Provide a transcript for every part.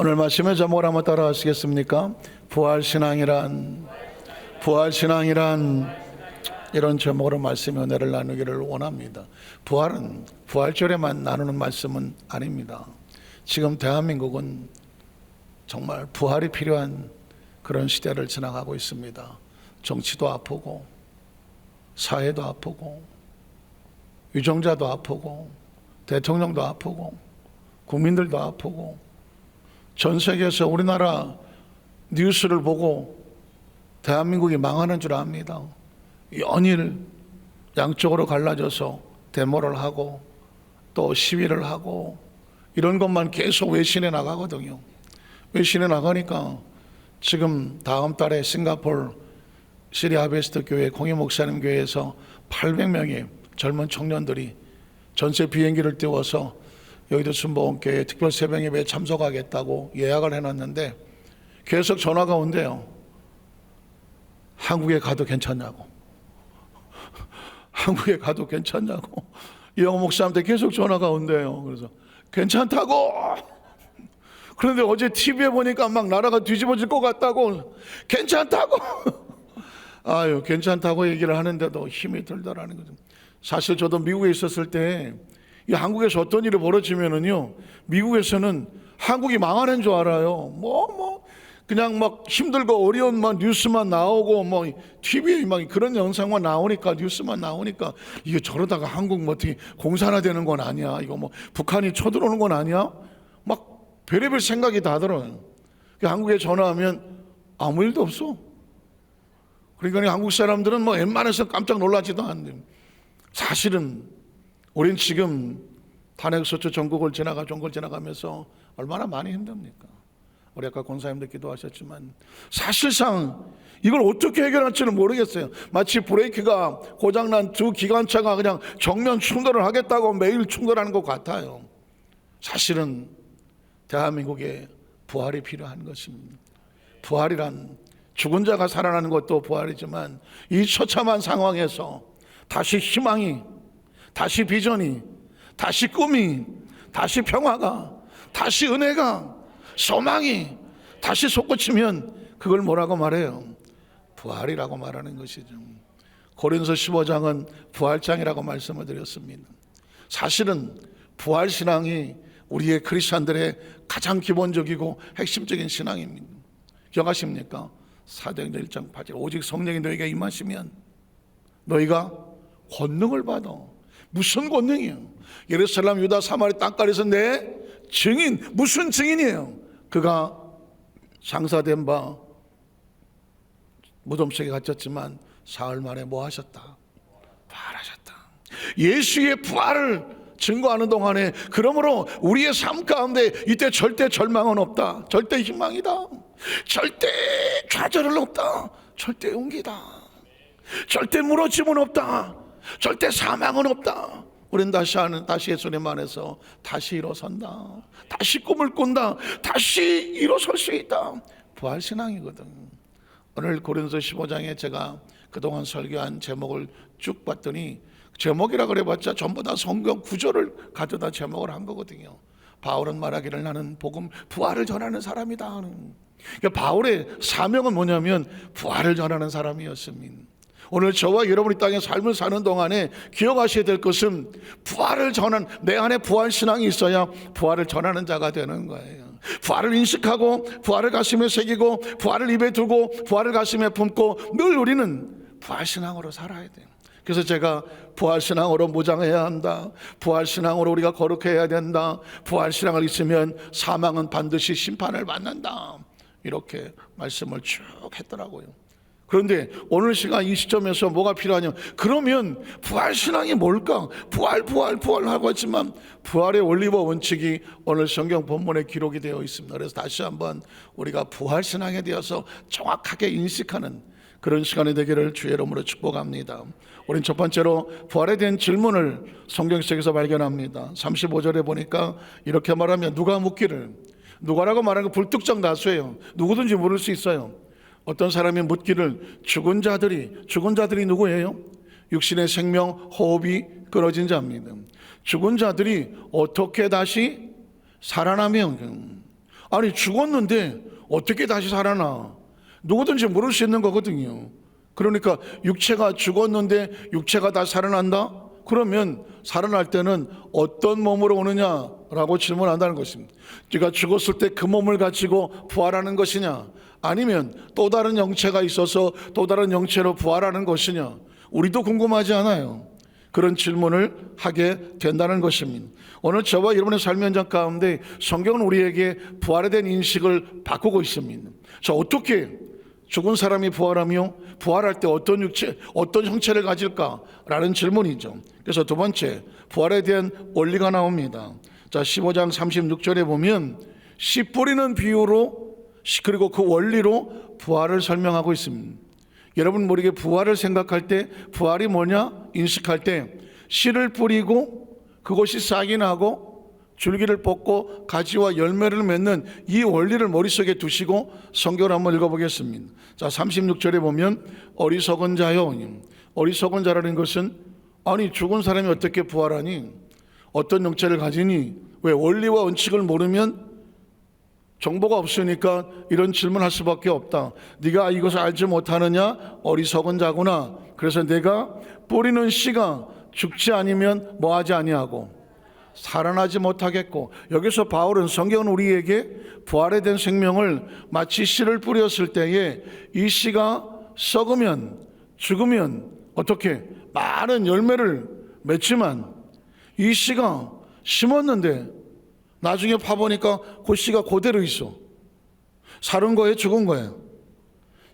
오늘 말씀의 제목을 한번 따라 하시겠습니까? 부활신앙이란 이런 제목으로 말씀의 은혜를 나누기를 원합니다. 부활은 부활절에만 나누는 말씀은 아닙니다. 지금 대한민국은 정말 부활이 필요한 그런 시대를 지나가고 있습니다. 정치도 아프고 사회도 아프고 유정자도 아프고 대통령도 아프고 국민들도 아프고 전 세계에서 우리나라 뉴스를 보고 대한민국이 망하는 줄 압니다. 연일 양쪽으로 갈라져서 데모를 하고 또 시위를 하고 이런 것만 계속 외신에 나가거든요. 외신에 나가니까 지금 다음 달에 싱가포르 시리아베스트 교회 공유 목사님 교회에서 800명의 젊은 청년들이 전세 비행기를 띄워서 여의도 순복음교회 특별 새벽 예배에 참석하겠다고 예약을 해놨는데 계속 전화가 온대요. 한국에 가도 괜찮냐고. 한국에 가도 괜찮냐고. 이영호 목사한테 계속 전화가 온대요. 그래서 괜찮다고. 그런데 어제 TV에 보니까 막 나라가 뒤집어질 것 같다고. 괜찮다고. 아유, 괜찮다고 얘기를 하는데도 힘이 들더라는 거죠. 사실 저도 미국에 있었을 때 이 한국에서 어떤 일이 벌어지면은요, 미국에서는 한국이 망하는 줄 알아요. 그냥 막 힘들고 어려운 막 뉴스만 나오고 뭐 TV에 막 그런 영상만 나오니까 뉴스만 나오니까 이게 저러다가 한국 뭐 어떻게 공산화되는 건 아니야? 이거 뭐 북한이 쳐들어오는 건 아니야? 막 별의별 생각이 다 들어요. 한국에 전화하면 아무 일도 없어. 그러니까 한국 사람들은 뭐 웬만해서 깜짝 놀라지도 않는데 사실은 우린 지금 탄핵소추 전국을 지나가면서 얼마나 많이 힘듭니까? 우리 아까 권사님들 기도하셨지만 사실상 이걸 어떻게 해결할지는 모르겠어요. 마치 브레이크가 고장난 두 기관차가 그냥 정면 충돌을 하겠다고 매일 충돌하는 것 같아요. 사실은 대한민국에 부활이 필요한 것입니다. 부활이란 죽은 자가 살아나는 것도 부활이지만 이 처참한 상황에서 다시 희망이, 다시 비전이, 다시 꿈이, 다시 평화가, 다시 은혜가, 소망이 다시 솟구치면 그걸 뭐라고 말해요? 부활이라고 말하는 것이죠. 고린도서 15장은 부활장이라고 말씀을 드렸습니다. 사실은 부활신앙이 우리의 크리스찬들의 가장 기본적이고 핵심적인 신앙입니다. 기억하십니까? 사도행전 1장 8절 오직 성령이 너희에게 임하시면 너희가 권능을 받아. 무슨 권능이에요? 예루살렘, 유다, 사마리 땅가리에서 내 증인. 무슨 증인이에요? 그가 장사된 바 무덤 속에 갇혔지만 사흘 만에 뭐 하셨다? 부활하셨다. 예수의 부활을 증거하는 동안에 그러므로 우리의 삶 가운데 이때 절대 절망은 없다. 절대 희망이다. 절대 좌절은 없다. 절대 용기다. 절대 무너짐은 없다. 절대 사망은 없다. 우린 다시 예수님 안에서 다시 일어선다. 다시 꿈을 꾼다. 다시 일어설 수 있다. 부활신앙이거든. 오늘 고린도서 15장에 제가 그동안 설교한 제목을 쭉 봤더니 제목이라 그래봤자 전부 다 성경 구절을 가져다 제목을 한 거거든요. 바울은 말하기를 나는 복음 부활을 전하는 사람이다. 그러니까 바울의 사명은 뭐냐면 부활을 전하는 사람이었습니다. 오늘 저와 여러분이 땅에 삶을 사는 동안에 기억하셔야 될 것은 부활을 전하는, 내 안에 부활신앙이 있어야 부활을 전하는 자가 되는 거예요. 부활을 인식하고 부활을 가슴에 새기고 부활을 입에 두고 부활을 가슴에 품고 늘 우리는 부활신앙으로 살아야 돼요. 그래서 제가 부활신앙으로 무장해야 한다. 부활신앙으로 우리가 거룩해야 된다. 부활신앙을 있으면 사망은 반드시 심판을 받는다. 이렇게 말씀을 쭉 했더라고요. 그런데 오늘 시간 이 시점에서 뭐가 필요하냐? 그러면 부활신앙이 뭘까? 부활 하고 했지만 부활의 원리와 원칙이 오늘 성경 본문에 기록이 되어 있습니다. 그래서 다시 한번 우리가 부활신앙에 대해서 정확하게 인식하는 그런 시간이 되기를 주의 이름으로 축복합니다. 우린 첫 번째로 부활에 대한 질문을 성경 속에서 발견합니다. 35절에 보니까 이렇게 말하면 누가 묻기를, 누가라고 말하는 건 불특정 다수예요. 누구든지 물을 수 있어요. 어떤 사람이 묻기를 죽은 자들이 누구예요? 육신의 생명, 호흡이 끊어진 자입니다. 죽은 자들이 어떻게 다시 살아나며 아니 죽었는데 어떻게 다시 살아나? 누구든지 물을 수 있는 거거든요. 그러니까 육체가 죽었는데 육체가 다 살아난다? 그러면 살아날 때는 어떤 몸으로 오느냐라고 질문한다는 것입니다. 네가 죽었을 때 그 몸을 가지고 부활하는 것이냐, 아니면 또 다른 영체가 있어서 또 다른 영체로 부활하는 것이냐, 우리도 궁금하지 않아요. 그런 질문을 하게 된다는 것입니다. 오늘 저와 여러분의 삶의 현장 가운데 성경은 우리에게 부활에 대한 인식을 바꾸고 있습니다. 자, 어떻게 죽은 사람이 부활하며 부활할 때 어떤 육체, 어떤 형체를 가질까라는 질문이죠. 그래서 두 번째, 부활에 대한 원리가 나옵니다. 자, 15장 36절에 보면 씨 뿌리는 비유로, 그리고 그 원리로 부활을 설명하고 있습니다. 여러분 모르게 부활을 생각할 때, 부활이 뭐냐 인식할 때, 씨를 뿌리고 그것이 싹이 나고 줄기를 뽑고 가지와 열매를 맺는 이 원리를 머릿속에 두시고 성경을 한번 읽어보겠습니다. 자, 36절에 보면 어리석은 자요. 어리석은 자라는 것은, 아니 죽은 사람이 어떻게 부활하니? 어떤 영체를 가지니? 왜? 원리와 원칙을 모르면, 정보가 없으니까 이런 질문할 수밖에 없다. 네가 이것을 알지 못하느냐? 어리석은 자구나. 그래서 내가 뿌리는 씨가 죽지 않으면 뭐하지 아니하고 살아나지 못하겠고, 여기서 바울은, 성경은 우리에게 부활에 대한 생명을 마치 씨를 뿌렸을 때에 이 씨가 썩으면, 죽으면 어떻게 많은 열매를 맺지만, 이 씨가 심었는데 나중에 파보니까 그 씨가 그대로 있어. 살은 거예요, 죽은 거예요?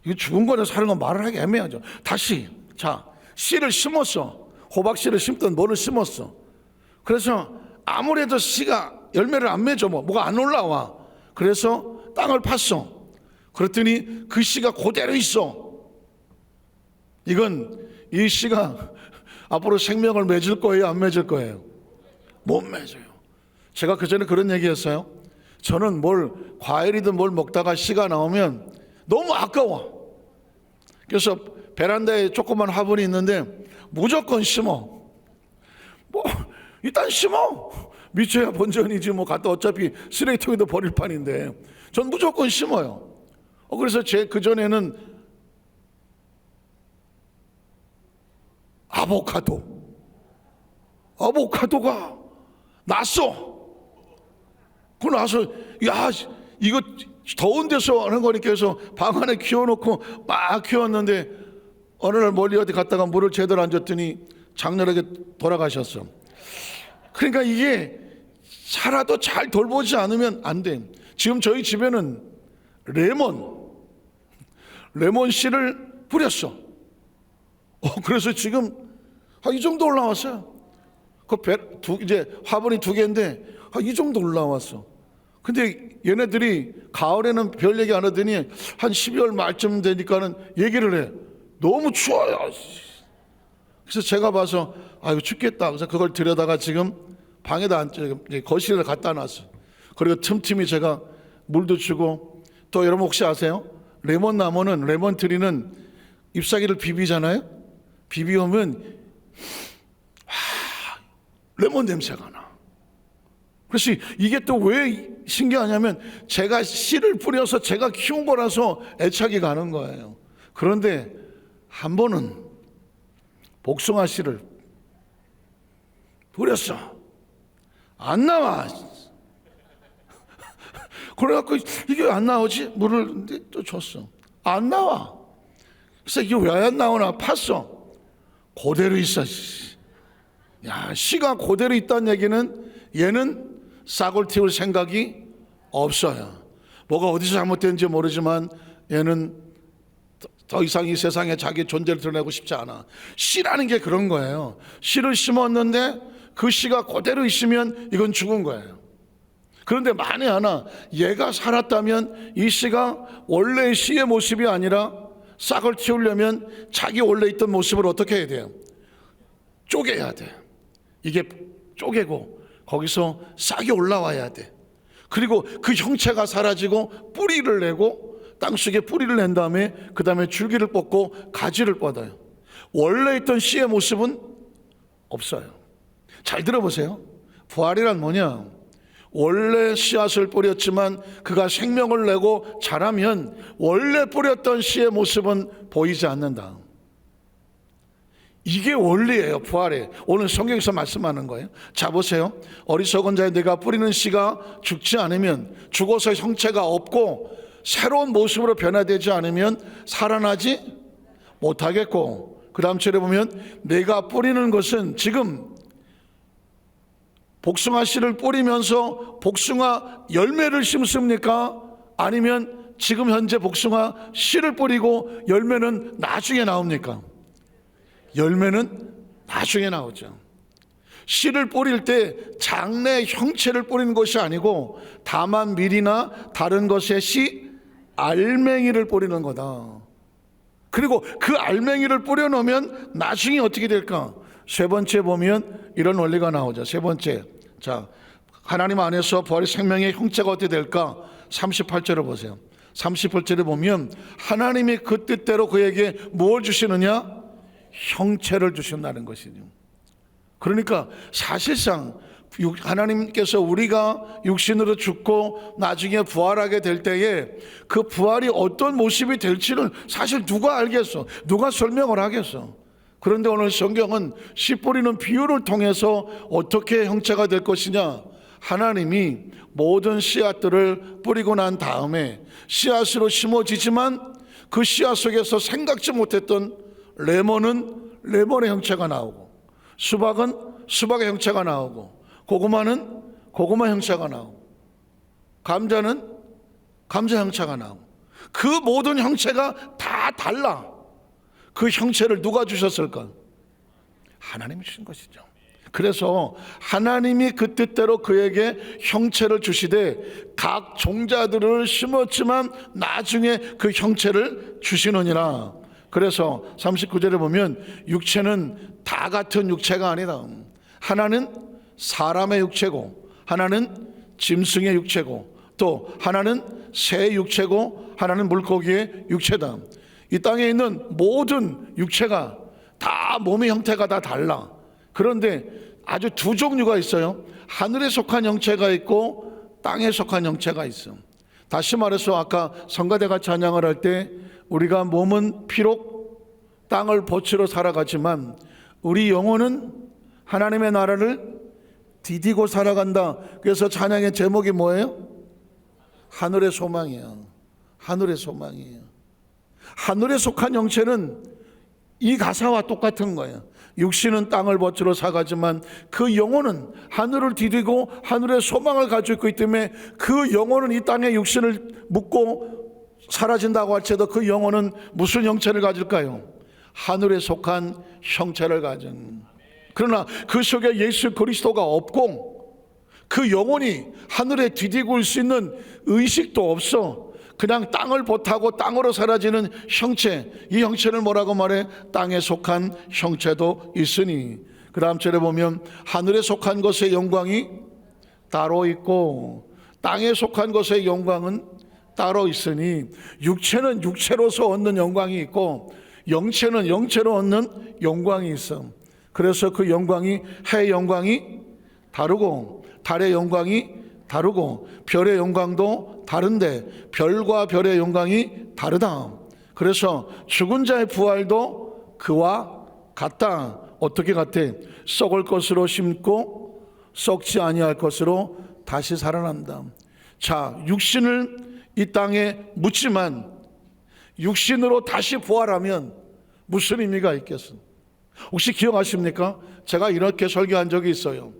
이거 죽은 거냐 살은 거 말을 하기 애매하죠. 다시, 자, 씨를 심었어. 호박씨를 심든 뭐를 심었어. 그래서 아무래도 씨가 열매를 안 맺어, 뭐가 안 올라와. 그래서 땅을 팠어. 그랬더니 그 씨가 그대로 있어. 이건 이 씨가 앞으로 생명을 맺을 거예요, 안 맺을 거예요? 못 맺어요. 제가 그전에 그런 얘기했어요. 저는 과일이든 뭘 먹다가 씨가 나오면 너무 아까워. 그래서 베란다에 조그만 화분이 있는데 무조건 심어. 일단 심어. 미쳐야 본전이지 갖다 어차피 쓰레기통에도 버릴 판인데 전 무조건 심어요. 그래서 그전에는 아보카도가 났어. 그러고 나서, 야, 이거 더운 데서 하는 거니까 해서 방 안에 키워놓고 막 키웠는데 어느 날 멀리 어디 갔다가 물을 제대로 안 줬더니 장렬하게 돌아가셨어. 그러니까 이게 살아도 잘 돌보지 않으면 안 돼. 지금 저희 집에는 레몬 씨를 뿌렸어. 그래서 지금 이 정도 올라왔어요. 이제 화분이 2개인데 이 정도 올라왔어. 근데 얘네들이 가을에는 별 얘기 안 하더니 한 12월 말쯤 되니까는 얘기를 해. 너무 추워요. 그래서 제가 봐서 이거 춥겠다. 그래서 그걸 들여다가 지금 방에다 거실에 갖다 놨어. 그리고 틈틈이 제가 물도 주고. 또 여러분 혹시 아세요? 레몬 트리는 잎사귀를 비비잖아요. 비비오면 레몬 냄새가 나. 그래서 이게 또 왜 신기하냐면 제가 씨를 뿌려서 제가 키운 거라서 애착이 가는 거예요. 그런데 한 번은 복숭아 씨를 뿌렸어. 안 나와. 그래갖고 이게 안 나오지? 물을 또 줬어. 안 나와. 그래서 이게 왜 안 나오나 팠어. 그대로 있어. 야, 씨가 그대로 있다는 얘기는 얘는 싹을 틔울 생각이 없어요. 뭐가 어디서 잘못된지 모르지만 얘는 더 이상 이 세상에 자기 존재를 드러내고 싶지 않아. 씨라는 게 그런 거예요. 씨를 심었는데 그 씨가 그대로 있으면 이건 죽은 거예요. 그런데 만에 하나 얘가 살았다면 이 씨가 원래의 씨의 모습이 아니라 싹을 틔우려면 자기 원래 있던 모습을 어떻게 해야 돼요? 쪼개야 돼. 이게 쪼개고 거기서 싹이 올라와야 돼. 그리고 그 형체가 사라지고 뿌리를 내고 땅속에 뿌리를 낸 다음에 그 다음에 줄기를 뽑고 가지를 뻗어요. 원래 있던 씨의 모습은 없어요. 잘 들어보세요. 부활이란 뭐냐? 원래 씨앗을 뿌렸지만 그가 생명을 내고 자라면 원래 뿌렸던 씨의 모습은 보이지 않는다. 이게 원리예요. 부활에 오늘 성경에서 말씀하는 거예요. 자 보세요. 어리석은 자의 내가 뿌리는 씨가 죽지 않으면, 죽어서 형체가 없고 새로운 모습으로 변화되지 않으면 살아나지 못하겠고, 그 다음 절에 보면 내가 뿌리는 것은, 지금 복숭아 씨를 뿌리면서 복숭아 열매를 심습니까? 아니면 지금 현재 복숭아 씨를 뿌리고 열매는 나중에 나옵니까? 열매는 나중에 나오죠. 씨를 뿌릴 때 장래 형체를 뿌리는 것이 아니고 다만 밀이나 다른 것의 씨 알맹이를 뿌리는 거다. 그리고 그 알맹이를 뿌려놓으면 나중에 어떻게 될까? 세 번째 보면 이런 원리가 나오죠. 세 번째, 자, 하나님 안에서 부활의 생명의 형체가 어떻게 될까? 38절을 보세요. 38절에 보면 하나님이 그 뜻대로 그에게 무엇을 주시느냐? 형체를 주신다는 것이죠. 그러니까 사실상 하나님께서 우리가 육신으로 죽고 나중에 부활하게 될 때에 그 부활이 어떤 모습이 될지는 사실 누가 알겠어? 누가 설명을 하겠어? 그런데 오늘 성경은 씨 뿌리는 비유를 통해서 어떻게 형체가 될 것이냐, 하나님이 모든 씨앗들을 뿌리고 난 다음에 씨앗으로 심어지지만 그 씨앗 속에서 생각지 못했던 레몬은 레몬의 형체가 나오고, 수박은 수박의 형체가 나오고, 고구마는 고구마 형체가 나오고, 감자는 감자 형체가 나오고, 그 모든 형체가 다 달라. 그 형체를 누가 주셨을까? 하나님이 주신 것이죠. 그래서 하나님이 그 뜻대로 그에게 형체를 주시되 각 종자들을 심었지만 나중에 그 형체를 주시느니라. 그래서 39절에 보면 육체는 다 같은 육체가 아니다. 하나는 사람의 육체고, 하나는 짐승의 육체고, 또 하나는 새의 육체고, 하나는 물고기의 육체다. 이 땅에 있는 모든 육체가 다 몸의 형태가 다 달라. 그런데 아주 두 종류가 있어요. 하늘에 속한 형체가 있고 땅에 속한 형체가 있어. 다시 말해서 아까 성가대가 찬양을 할 때 우리가 몸은 비록 땅을 보치러 살아가지만 우리 영혼은 하나님의 나라를 디디고 살아간다. 그래서 찬양의 제목이 뭐예요? 하늘의 소망이에요. 하늘의 소망이에요. 하늘에 속한 형체는 이 가사와 똑같은 거예요. 육신은 땅을 보치러 살아가지만 그 영혼은 하늘을 디디고 하늘의 소망을 가지고 있기 때문에 그 영혼은 이 땅에 육신을 묻고 사라진다고 할지라도 그 영혼은 무슨 형체를 가질까요? 하늘에 속한 형체를 가진. 그러나 그 속에 예수 그리스도가 없고 그 영혼이 하늘에 디디고 있을 수 있는 의식도 없어. 그냥 땅을 보타고 땅으로 사라지는 형체, 이 형체를 뭐라고 말해? 땅에 속한 형체도 있으니. 그 다음 절에 보면 하늘에 속한 것의 영광이 따로 있고 땅에 속한 것의 영광은 따로 있으니, 육체는 육체로서 얻는 영광이 있고 영체는 영체로 얻는 영광이 있어. 그래서 그 영광이, 해의 영광이 다르고 달의 영광이 다르고 별의 영광도 다른데 별과 별의 영광이 다르다. 그래서 죽은 자의 부활도 그와 같다. 어떻게 같아? 썩을 것으로 심고 썩지 아니할 것으로 다시 살아난다. 자, 육신을 이 땅에 묻지만 육신으로 다시 부활하면 무슨 의미가 있겠어? 혹시 기억하십니까? 제가 이렇게 설교한 적이 있어요.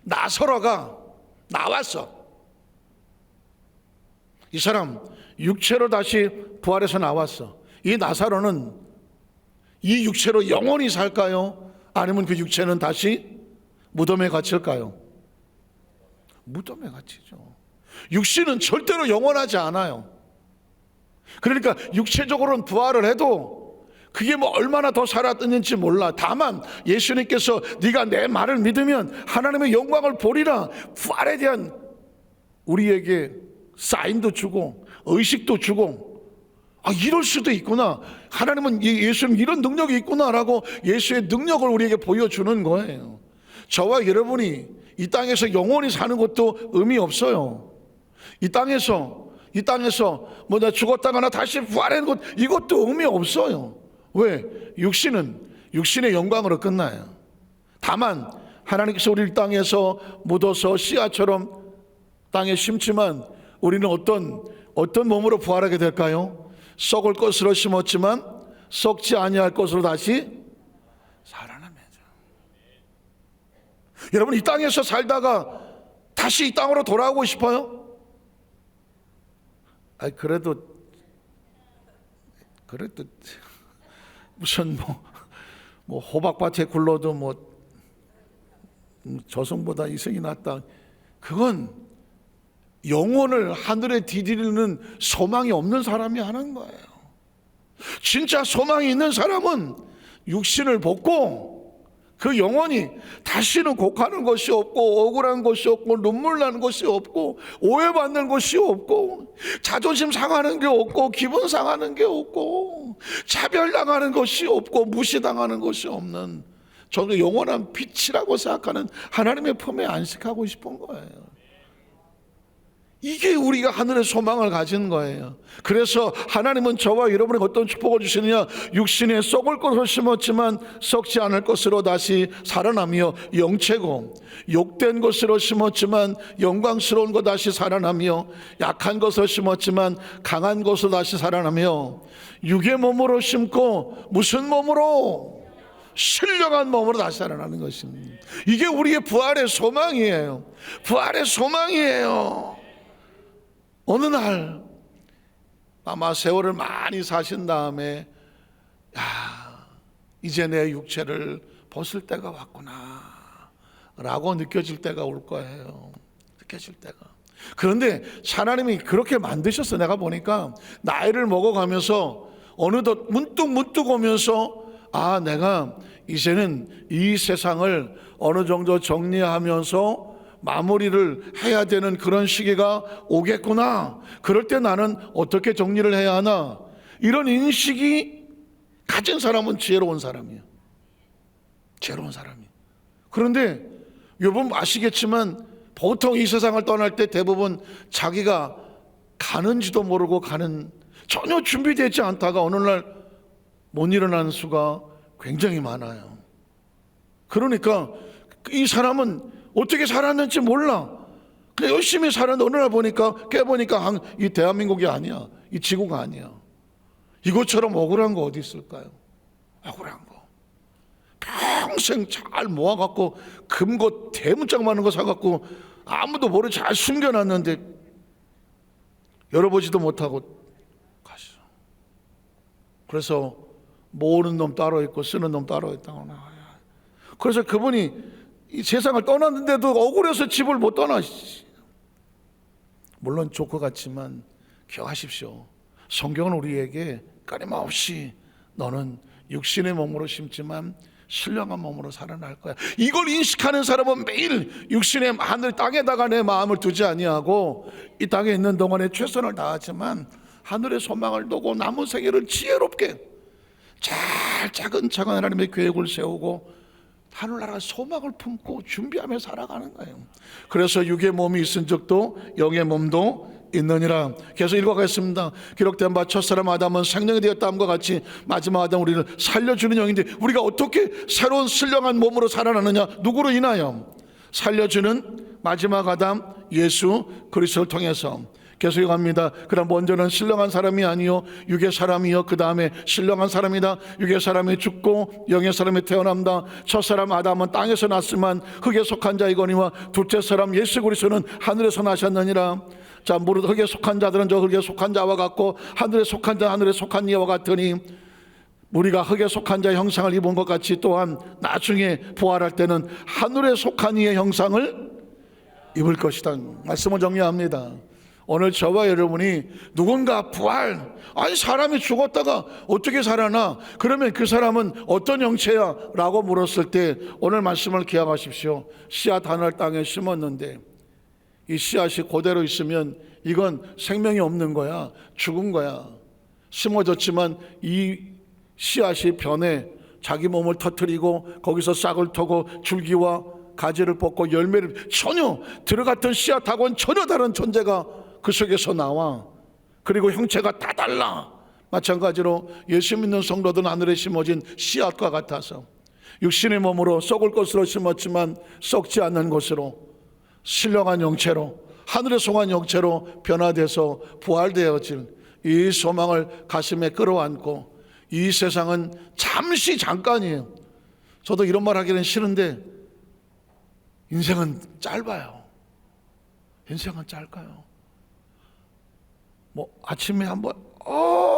나사로가 나왔어. 이 사람 육체로 다시 부활해서 나왔어. 이 나사로는 이 육체로 영원히 살까요? 아니면 그 육체는 다시 무덤에 갇힐까요? 무덤에 갇히죠. 육신은 절대로 영원하지 않아요. 그러니까 육체적으로는 부활을 해도 그게 뭐 얼마나 더 살았는지 몰라. 다만 예수님께서 네가 내 말을 믿으면 하나님의 영광을 보리라, 부활에 대한 우리에게 사인도 주고 의식도 주고, 아, 이럴 수도 있구나, 하나님은 예수님 이런 능력이 있구나라고 예수의 능력을 우리에게 보여주는 거예요. 저와 여러분이 이 땅에서 영원히 사는 것도 의미 없어요. 이 땅에서 뭐 내가 죽었다가나 다시 부활하는 것, 이것도 의미 없어요. 왜? 육신의 영광으로 끝나요. 다만 하나님께서 우리를 땅에서 묻어서 씨앗처럼 땅에 심지만 우리는 어떤 몸으로 부활하게 될까요? 썩을 것으로 심었지만 썩지 아니할 것으로 다시 살아나면서. 여러분, 이 땅에서 살다가 다시 이 땅으로 돌아오고 싶어요? 그래도 무슨 뭐 호박밭에 굴러도 뭐 저승보다 이승이 낫다. 그건 영혼을 하늘에 디디는 소망이 없는 사람이 하는 거예요. 진짜 소망이 있는 사람은 육신을 벗고 그 영혼이 다시는 곡하는 것이 없고 억울한 것이 없고 눈물 나는 것이 없고 오해받는 것이 없고 자존심 상하는 게 없고 기분 상하는 게 없고 차별당하는 것이 없고 무시당하는 것이 없는, 저는 영원한 빛이라고 생각하는 하나님의 품에 안식하고 싶은 거예요. 이게 우리가 하늘의 소망을 가진 거예요. 그래서 하나님은 저와 여러분에게 어떤 축복을 주시느냐, 육신에 썩을 것을 심었지만 썩지 않을 것으로 다시 살아나며 영체고, 욕된 것으로 심었지만 영광스러운 것 다시 살아나며, 약한 것을 심었지만 강한 것으로 다시 살아나며, 육의 몸으로 심고 무슨 몸으로? 신령한 몸으로 다시 살아나는 것입니다. 이게 우리의 부활의 소망이에요. 부활의 소망이에요. 어느 날 아마 세월을 많이 사신 다음에, 이제 내 육체를 벗을 때가 왔구나 라고 느껴질 때가 올 거예요. 느껴질 때가. 그런데 하나님이 그렇게 만드셨어. 내가 보니까 나이를 먹어가면서 어느덧 문득 오면서, 내가 이제는 이 세상을 어느 정도 정리하면서 마무리를 해야 되는 그런 시기가 오겠구나. 그럴 때 나는 어떻게 정리를 해야 하나, 이런 인식이 가진 사람은 지혜로운 사람이에요. 지혜로운 사람이에요. 그런데 여러분 아시겠지만 보통 이 세상을 떠날 때 대부분 자기가 가는지도 모르고 전혀 준비되지 않다가 어느 날 못 일어나는 수가 굉장히 많아요. 그러니까 이 사람은 어떻게 살았는지 몰라. 그냥 열심히 살았는데 어느 날 깨보니까 이 대한민국이 아니야. 이 지구가 아니야. 이것처럼 억울한 거 어디 있을까요? 억울한 거. 평생 잘 모아갖고 금고 대문짝 많은 거 사갖고 아무도 모르게 잘 숨겨놨는데 열어보지도 못하고 갔어. 그래서 모으는 놈 따로 있고 쓰는 놈 따로 있다고 나와요. 그래서 그분이 이 세상을 떠났는데도 억울해서 집을 못 떠나. 물론 조커 같지만 기억하십시오. 성경은 우리에게 끊임없이 너는 육신의 몸으로 심지만 신령한 몸으로 살아날 거야. 이걸 인식하는 사람은 매일 육신의 하늘 땅에다가 내 마음을 두지 아니하고 이 땅에 있는 동안에 최선을 다하지만 하늘의 소망을 두고 남은 세계를 지혜롭게 잘 차근차근 하나님의 계획을 세우고 하늘나라 소망을 품고 준비하며 살아가는 거예요. 그래서 육의 몸이 있은 적도 영의 몸도 있느니라. 계속 읽어가겠습니다. 기록된 바 첫사람 아담은 생명이 되었다함과 같이 마지막 아담 우리를 살려주는 영인데, 우리가 어떻게 새로운 신령한 몸으로 살아나느냐? 누구로 인하여? 살려주는 마지막 아담 예수 그리스도를 통해서. 계속 갑니다. 그럼 먼저는 신령한 사람이 아니요 육의 사람이요 그 다음에 신령한 사람이다. 육의 사람이 죽고 영의 사람이 태어난다. 첫사람 아담은 땅에서 났지만 흙에 속한 자이거니와 둘째 사람 예수 그리스도는 하늘에서 나셨느니라. 자, 무릇 흙에 속한 자들은 저 흙에 속한 자와 같고 하늘에 속한 자 하늘에 속한 이와 같으니, 우리가 흙에 속한 자의 형상을 입은 것 같이 또한 나중에 부활할 때는 하늘에 속한 이의 형상을 입을 것이다. 말씀을 정리합니다. 오늘 저와 여러분이 누군가 부활, 사람이 죽었다가 어떻게 살아나? 그러면 그 사람은 어떤 형체야? 라고 물었을 때 오늘 말씀을 기억하십시오. 씨앗 하나를 땅에 심었는데 이 씨앗이 그대로 있으면 이건 생명이 없는 거야. 죽은 거야. 심어졌지만 이 씨앗이 변해 자기 몸을 터뜨리고 거기서 싹을 터고 줄기와 가지를 뽑고 열매를 전혀 들어갔던 씨앗하고는 전혀 다른 존재가 그 속에서 나와. 그리고 형체가 다 달라. 마찬가지로 예수 믿는 성도들은 하늘에 심어진 씨앗과 같아서 육신의 몸으로 썩을 것으로 심었지만 썩지 않는 것으로 신령한 영체로 하늘에 송한 영체로 변화돼서 부활되어질 이 소망을 가슴에 끌어안고 이 세상은 잠시 잠깐이에요. 저도 이런 말 하기는 싫은데 인생은 짧아요. 인생은 짧아요. 뭐 아침에 한번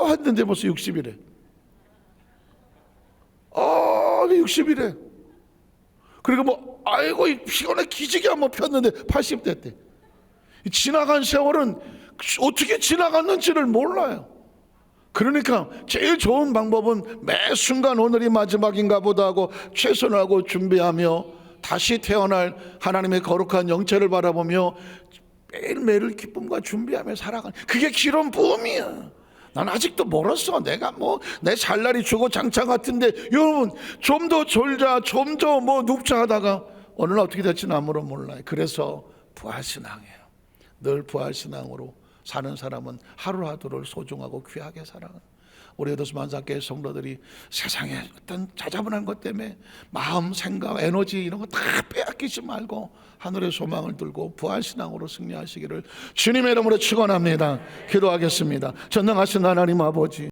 했는데 벌써 60이래. 60이래. 그리고 뭐 아이고 피곤해 기지개 한번 폈는데 80대 때. 지나간 세월은 어떻게 지나갔는지를 몰라요. 그러니까 제일 좋은 방법은 매 순간 오늘이 마지막인가 보다 하고 최선을 하고 준비하며 다시 태어날 하나님의 거룩한 영체를 바라보며 매일매일 기쁨과 준비하며 살아가는, 그게 기름 부음이야. 난 아직도 멀었어. 내가 뭐 내 잘날이 주고 장차 같은데, 여러분 좀 더 졸자, 좀 더 뭐 눕자 하다가 어느 날 어떻게 될지는 아무도 몰라요. 그래서 부활신앙이에요. 늘 부활신앙으로 사는 사람은 하루하루를 소중하고 귀하게 살아가는, 우리 에도스 만삭교회 성도들이 세상에 어떤 자자분한 것 때문에 마음, 생각, 에너지 이런 거 다 빼앗기지 말고 하늘의 소망을 들고 부활신앙으로 승리하시기를 주님의 이름으로 축원합니다. 기도하겠습니다. 전능하신 하나님 아버지,